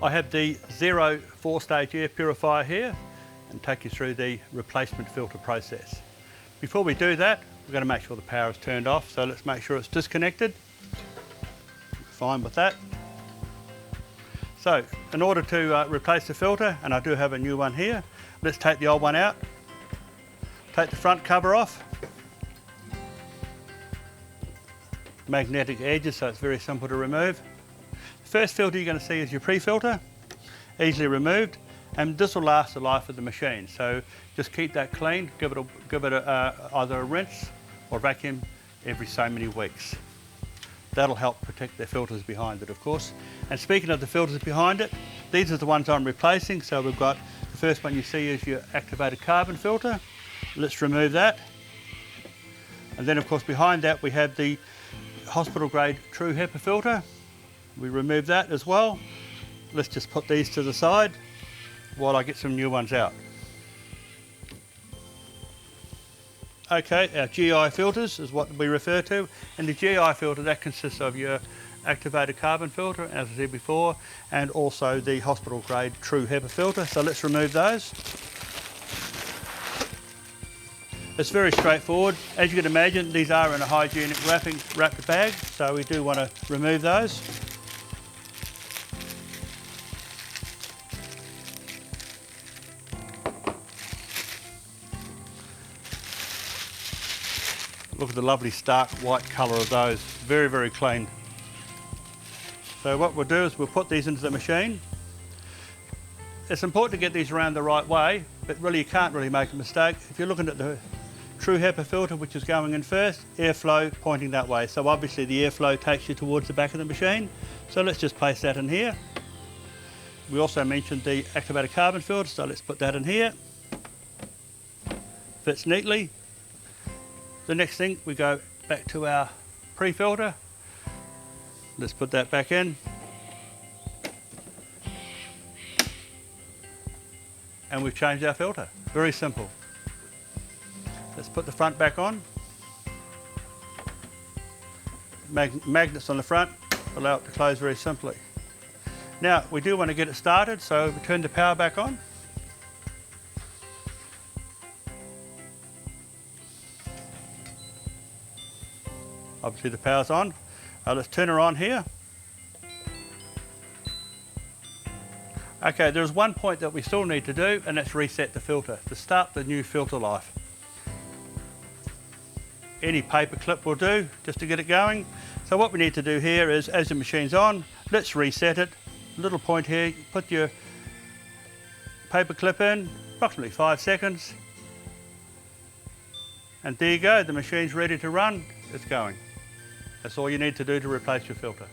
I have the Zero 4-stage air purifier here and take you through the replacement filter process. Before we do that, we're going to make sure the power is turned off, so let's make sure it's disconnected. Fine with that. So, in order to replace the filter, and I do have a new one here, let's take the old one out. Take the front cover off. Magnetic edges, so it's very simple to remove. The first filter you're going to see is your pre-filter, easily removed, and this will last the life of the machine. So just keep that clean, give it either a rinse or vacuum every so many weeks. That'll help protect the filters behind it, of course. And speaking of the filters behind it, these are the ones I'm replacing. So we've got, the first one you see is your activated carbon filter. Let's remove that. And then of course behind that we have the hospital grade true HEPA filter. We remove that as well. Let's just put these to the side while I get some new ones out. Okay, our GI filters is what we refer to, and the GI filter, that consists of your activated carbon filter, as I said before, and also the hospital grade true HEPA filter. So let's remove those. It's very straightforward. As you can imagine, these are in a hygienic wrapped bag, so we do want to remove those. Look at the lovely stark white colour of those. Very, very clean. So what we'll do is we'll put these into the machine. It's important to get these around the right way, but really you can't really make a mistake. If you're looking at the true HEPA filter, which is going in first, airflow pointing that way. So obviously the airflow takes you towards the back of the machine. So let's just place that in here. We also mentioned the activated carbon filter, so let's put that in here. Fits neatly. The next thing, we go back to our pre-filter. Let's put that back in. And we've changed our filter. Very simple. Let's put the front back on. Magnets on the front allow it to close very simply. Now, we do want to get it started, so we turn the power back on. Obviously the power's on. Let's turn her on here. Okay, there's one point that we still need to do, and that's reset the filter to start the new filter life. Any paper clip will do just to get it going. So what we need to do here is, as the machine's on, let's reset it. Little point here, put your paper clip in, approximately 5 seconds. And there you go, the machine's ready to run, it's going. That's all you need to do to replace your filter.